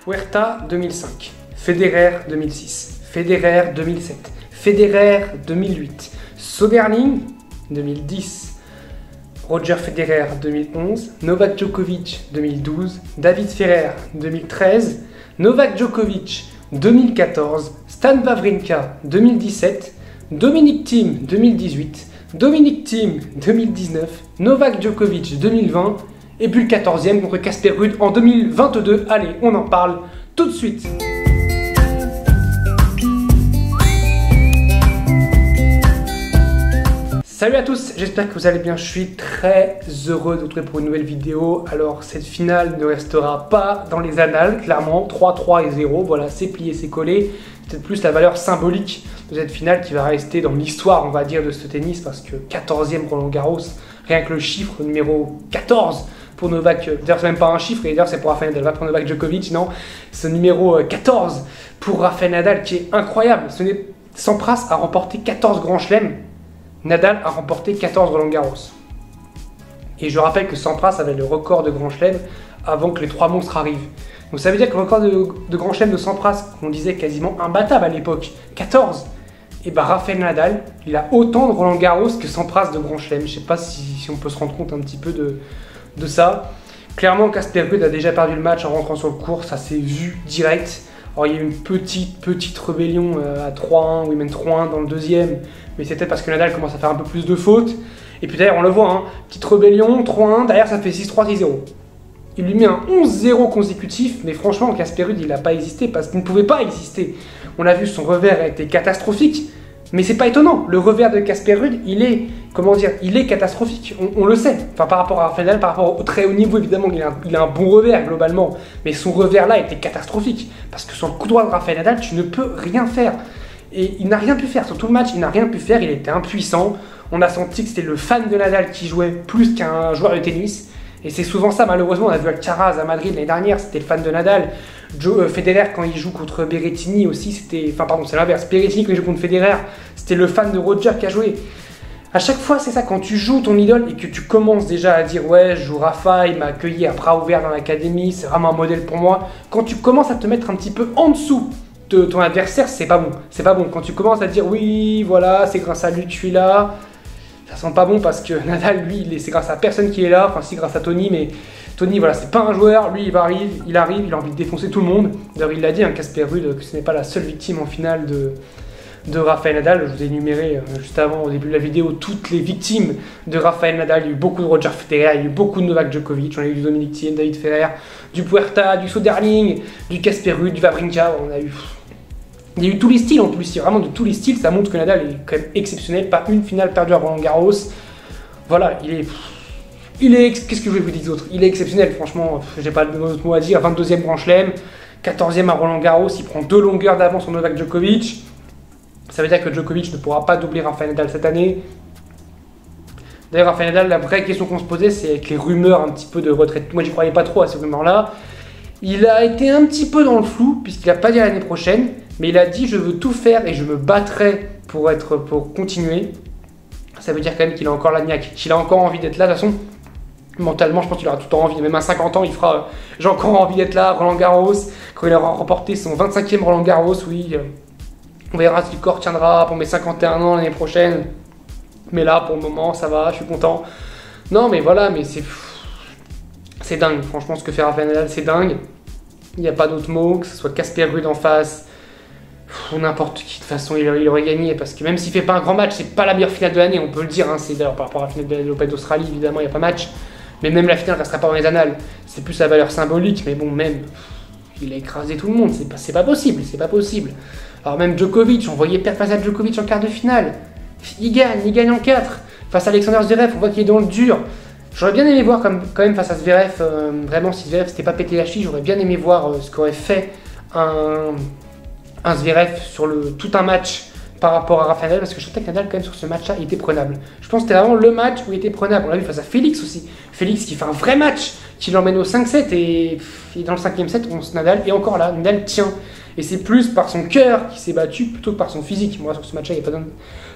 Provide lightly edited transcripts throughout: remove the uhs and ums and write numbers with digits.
Puerta 2005, Federer 2006, Federer 2007, Federer 2008, Soderling 2010, Roger Federer 2011, Novak Djokovic 2012, David Ferrer 2013, Novak Djokovic 2014, Stan Wawrinka 2017, Dominic Thiem 2018, Dominic Thiem 2019, Novak Djokovic 2020 et puis le 14e contre Casper Ruud en 2022. Allez, on en parle tout de suite. Salut à tous, j'espère que vous allez bien, je suis très heureux de vous retrouver pour une nouvelle vidéo. Alors cette finale ne restera pas dans les annales, clairement, 3-3 et 0, voilà, c'est plié, c'est collé. C'est peut-être plus la valeur symbolique de cette finale qui va rester dans l'histoire, on va dire, de ce tennis, parce que 14e Roland Garros, rien que le chiffre numéro 14 pour Novak, d'ailleurs c'est même pas un chiffre, et d'ailleurs c'est pour Rafael Nadal, pas pour Novak Djokovic, non, ce numéro 14 pour Rafael Nadal qui est incroyable. Sampras a remporté 14 grands chelems, Nadal a remporté 14 Roland Garros. Et je rappelle que Sampras avait le record de Grand Chelem avant que les trois monstres arrivent. Donc ça veut dire que le record de Grand Chelem de Sampras, qu'on disait quasiment imbattable à l'époque, 14, et bah Rafael Nadal, il a autant de Roland Garros que Sampras de Grand Chelem. Je sais pas si on peut se rendre compte un petit peu de ça. Clairement, Casper Ruud a déjà perdu le match en rentrant sur le court, ça s'est vu direct. Alors il y a eu une petite rébellion à 3-1, où il mène 3-1 dans le deuxième, mais c'est peut-être parce que Nadal commence à faire un peu plus de fautes. Et puis d'ailleurs on le voit, hein, petite rébellion, 3-1, derrière ça fait 6-3, 6-0. Il lui met un 11-0 consécutif, mais franchement Casper Ruud il n'a pas existé parce qu'il ne pouvait pas exister. On l'a vu, son revers a été catastrophique, mais c'est pas étonnant. Le revers de Casper Ruud, il est catastrophique, on le sait. Enfin par rapport à Rafael Nadal, par rapport au très haut niveau évidemment, il a un bon revers globalement, mais son revers là était catastrophique parce que sur le coup droit de Rafael Nadal, tu ne peux rien faire. Et il n'a rien pu faire, sur tout le match, il n'a rien pu faire, il était impuissant. On a senti que c'était le fan de Nadal qui jouait plus qu'un joueur de tennis. Et c'est souvent ça, malheureusement, on a vu Alcaraz à Madrid l'année dernière, c'était le fan de Nadal. Federer, quand il joue contre Berrettini aussi, c'était... Enfin pardon, c'est l'inverse, Berrettini quand il joue contre Federer, c'était le fan de Roger qui a joué. À chaque fois, c'est ça, quand tu joues ton idole et que tu commences déjà à dire « Ouais, je joue Rafa, il m'a accueilli à bras ouverts dans l'académie, c'est vraiment un modèle pour moi », quand tu commences à te mettre un petit peu en dessous de ton adversaire, c'est pas bon. C'est pas bon. Quand tu commences à dire oui, voilà, c'est grâce à lui que je suis là, ça sent pas bon parce que Nadal, lui, c'est grâce à personne qui est là. Enfin, si, grâce à Tony, mais Tony, voilà, c'est pas un joueur. Lui, il arrive, il a envie de défoncer tout le monde. D'ailleurs, il l'a dit, hein, Casper Ruud, que ce n'est pas la seule victime en finale de Rafael Nadal. Je vous ai énuméré juste avant, au début de la vidéo, toutes les victimes de Rafael Nadal. Il y a eu beaucoup de Roger Federer, il y a eu beaucoup de Novak Djokovic, on a eu du Dominic Thiem, David Ferrer, du Puerta, du Soderling, du Casper Ruud, du Wawrinka. Il y a eu tous les styles en plus, vraiment de tous les styles. Ça montre que Nadal est quand même exceptionnel. Pas une finale perdue à Roland Garros. Voilà, qu'est-ce que je vais vous dire d'autre? Il est exceptionnel, franchement, j'ai pas d'autres mots à dire. 22e Grand Chelem, 14e à Roland Garros, il prend 2 longueurs d'avance sur Novak Djokovic. Ça veut dire que Djokovic ne pourra pas doubler Rafael Nadal cette année. D'ailleurs, Rafael Nadal, la vraie question qu'on se posait, c'est avec les rumeurs un petit peu de retraite. Moi, j'y croyais pas trop à ces rumeurs-là. Il a été un petit peu dans le flou, puisqu'il n'a pas dit l'année prochaine, mais il a dit « Je veux tout faire et je me battrai pour continuer ». Ça veut dire quand même qu'il a encore la niaque, qu'il a encore envie d'être là. De toute façon, mentalement, je pense qu'il aura tout le temps envie. Même à 50 ans, il fera « J'ai encore envie d'être là, Roland Garros ». Quand il aura remporté son 25e Roland Garros, oui, on verra si le corps tiendra pour mes 51 ans l'année prochaine. Mais là, pour le moment, ça va, je suis content. Non, mais voilà, mais c'est dingue. Franchement, ce que fait Rafael Nadal, c'est dingue. Il n'y a pas d'autre mot, que ce soit Casper Ruud en face, ou n'importe qui. De toute façon, il aurait gagné. Parce que même s'il ne fait pas un grand match, c'est pas la meilleure finale de l'année, on peut le dire. Hein. C'est d'ailleurs par rapport à la finale de l'Open d'Australie, évidemment, il n'y a pas match. Mais même la finale ne restera pas dans les annales. C'est plus la valeur symbolique, mais bon, même, il a écrasé tout le monde. C'est pas possible, c'est pas possible. Alors même Djokovic, on voyait perdre face à Djokovic en quart de finale. Il gagne en 4. Face à Alexander Zverev, on voit qu'il est dans le dur. J'aurais bien aimé voir quand même face à Zverev, vraiment si Zverev s'était pas pété la cheville, j'aurais bien aimé voir ce qu'aurait fait un Zverev sur tout un match par rapport à Rafael Nadal, parce que je sentais que Nadal quand même sur ce match-là, il était prenable. Je pense que c'était vraiment le match où il était prenable. On l'a vu face à Félix aussi. Félix qui fait un vrai match, qui l'emmène au 5-7 et dans le 5e set, Nadal est encore là, Nadal tient. Et c'est plus par son cœur qui s'est battu plutôt que par son physique. Moi sur ce match-là, il n'y a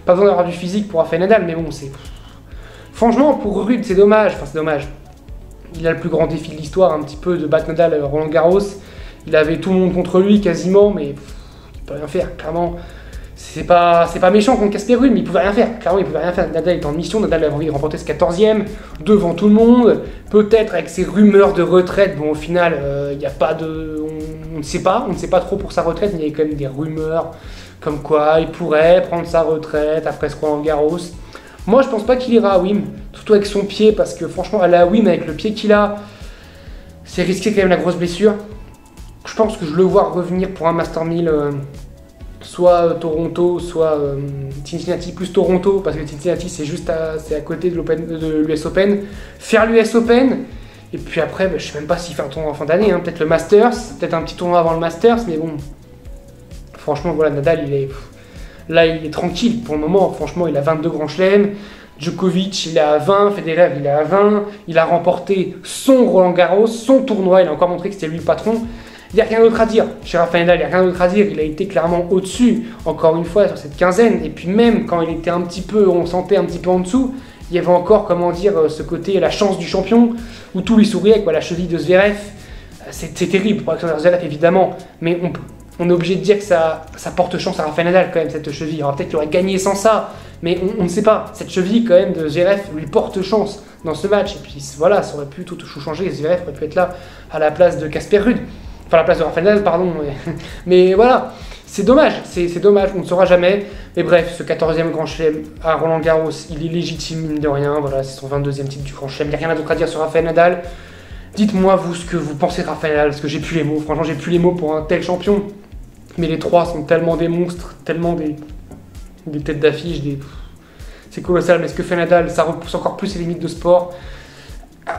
pas besoin d'avoir du physique pour Rafael Nadal, mais bon, c'est... Franchement, pour Ruud, c'est dommage. Enfin, c'est dommage. Il a le plus grand défi de l'histoire, un petit peu, de battre Nadal à Roland Garros. il avait tout le monde contre lui quasiment, mais il peut rien faire, clairement. C'est pas méchant contre Casper Ruud, mais il pouvait rien faire. Clairement, il pouvait rien faire. Nadal est en mission, Nadal avait envie de remporter ce 14e devant tout le monde. Peut-être avec ses rumeurs de retraite. Bon, au final, il n'y a pas de. On ne sait pas. On ne sait pas trop pour sa retraite, mais il y a quand même des rumeurs comme quoi il pourrait prendre sa retraite après ce Roland-Garros. Moi, je pense pas qu'il ira à Wim, surtout avec son pied, parce que franchement, aller à Wim avec le pied qu'il a, c'est risquer quand même la grosse blessure. Je pense que je le vois revenir pour un Master 1000. Soit Toronto, soit Cincinnati plus Toronto, parce que Cincinnati c'est juste c'est à côté de l'US Open. Faire l'US Open, et puis après, je sais même pas s'il fait un tournoi en fin d'année, hein, peut-être le Masters, peut-être un petit tournoi avant le Masters, mais bon, franchement, voilà, Nadal, il est tranquille pour le moment, franchement, il a 22 grands chelems, Djokovic, il est à 20, Federer, il est à 20, il a remporté son Roland-Garros, son tournoi, il a encore montré que c'était lui le patron. Il n'y a rien d'autre à dire. Chez Rafael Nadal, il n'y a rien d'autre à dire. Il a été clairement au-dessus, encore une fois, sur cette quinzaine. Et puis même quand il était un petit peu, on sentait un petit peu en dessous, il y avait encore, comment dire, ce côté, la chance du champion, où tout lui souriait, quoi, la cheville de Zverev. C'est terrible pour Alexander Zverev, évidemment. Mais on est obligé de dire que ça porte chance à Rafael Nadal, quand même, cette cheville. Alors peut-être qu'il aurait gagné sans ça, mais on ne sait pas. Cette cheville, quand même, de Zverev lui porte chance dans ce match. Et puis voilà, ça aurait pu tout changer. Zverev aurait pu être là à la place de Casper Ruud. Enfin, la place de Rafael Nadal, pardon. Mais voilà, c'est dommage, c'est dommage, on ne saura jamais. Mais bref, ce 14e Grand Chelem à Roland-Garros, il est légitime, mine de rien. Voilà, c'est son 22e titre du Grand Chelem. Il n'y a rien d'autre à dire sur Rafael Nadal. Dites-moi, vous, ce que vous pensez de Rafael Nadal, parce que j'ai plus les mots. Franchement, j'ai plus les mots pour un tel champion. Mais les trois sont tellement des monstres, tellement des têtes d'affiche. C'est colossal, mais ce que fait Nadal, ça repousse encore plus les limites de sport.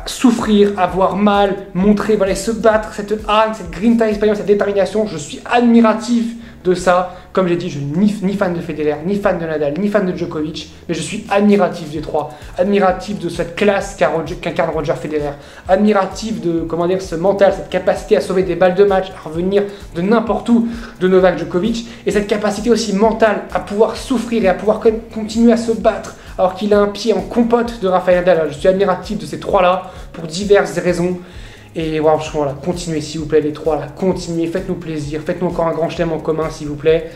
Souffrir, avoir mal, montrer, voilà, se battre, cette hargne, cette grinta espagnole, cette détermination, je suis admiratif de ça. Comme j'ai dit, je suis ni fan de Federer, ni fan de Nadal, ni fan de Djokovic, mais je suis admiratif des trois, admiratif de cette classe qu'incarne Roger Federer, admiratif de, comment dire, ce mental, cette capacité à sauver des balles de match, à revenir de n'importe où de Novak Djokovic, et cette capacité aussi mentale à pouvoir souffrir et à pouvoir continuer à se battre alors qu'il a un pied en compote de Rafael Nadal. Je suis admiratif de ces trois-là pour diverses raisons. Et voilà, voilà, continuez s'il vous plaît les trois, là, continuez, faites-nous plaisir, faites-nous encore un grand chelem en commun s'il vous plaît.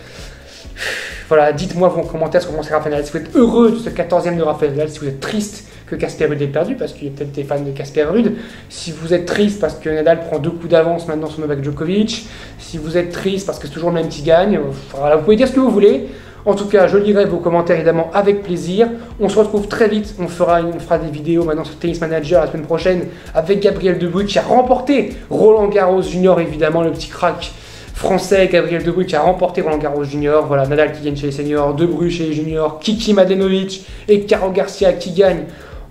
Voilà, dites-moi vos commentaires sur comment c'est Rafael Nadal, si vous êtes heureux de ce 14e de Rafael Nadal, si vous êtes triste que Casper Ruud ait perdu, parce qu'il y a peut-être des fans de Casper Ruud, si vous êtes triste parce que Nadal prend 2 coups d'avance maintenant sur Novak Djokovic, si vous êtes triste parce que c'est toujours le même qui gagne, voilà, vous pouvez dire ce que vous voulez. En tout cas, je lirai vos commentaires évidemment avec plaisir. On se retrouve très vite. On fera des vidéos maintenant sur Tennis Manager la semaine prochaine avec Gabriel Debruyne qui a remporté Roland Garros Junior, évidemment, le petit crack français Gabriel Debruyne qui a remporté Roland Garros Junior. Voilà, Nadal qui gagne chez les seniors, Debruyne chez les juniors, Kiki Mladenovic et Caro Garcia qui gagnent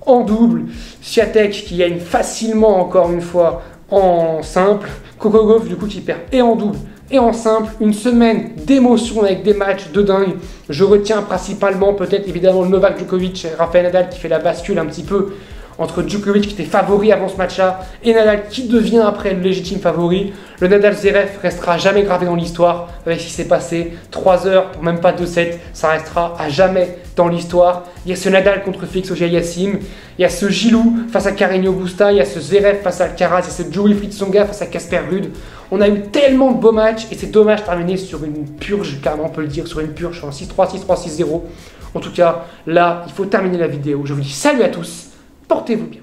en double, Swiatek qui gagne facilement encore une fois en simple, Coco Gauff du coup qui perd et en double et en simple, une semaine d'émotion avec des matchs de dingue. Je retiens principalement peut-être évidemment le Novak Djokovic, Rafael Nadal qui fait la bascule un petit peu entre Djokovic qui était favori avant ce match-là et Nadal qui devient après le légitime favori. Le Nadal Zverev restera jamais gravé dans l'histoire avec ce qui s'est passé. 3 heures pour même pas 2-7, ça restera à jamais dans l'histoire. Il y a ce Nadal contre Félix Auger-Aliassime, il y a ce Gilou face à Carreño Busta, il y a ce Zverev face à Alcaraz, il y a ce Joe-Wilfried Tsonga face à Casper Ruud. On a eu tellement de beaux matchs et c'est dommage de terminer sur une purge, carrément on peut le dire, sur une purge, sur un 6-3, 6-3, 6-0. En tout cas, là, il faut terminer la vidéo. Je vous dis salut à tous. Portez-vous bien.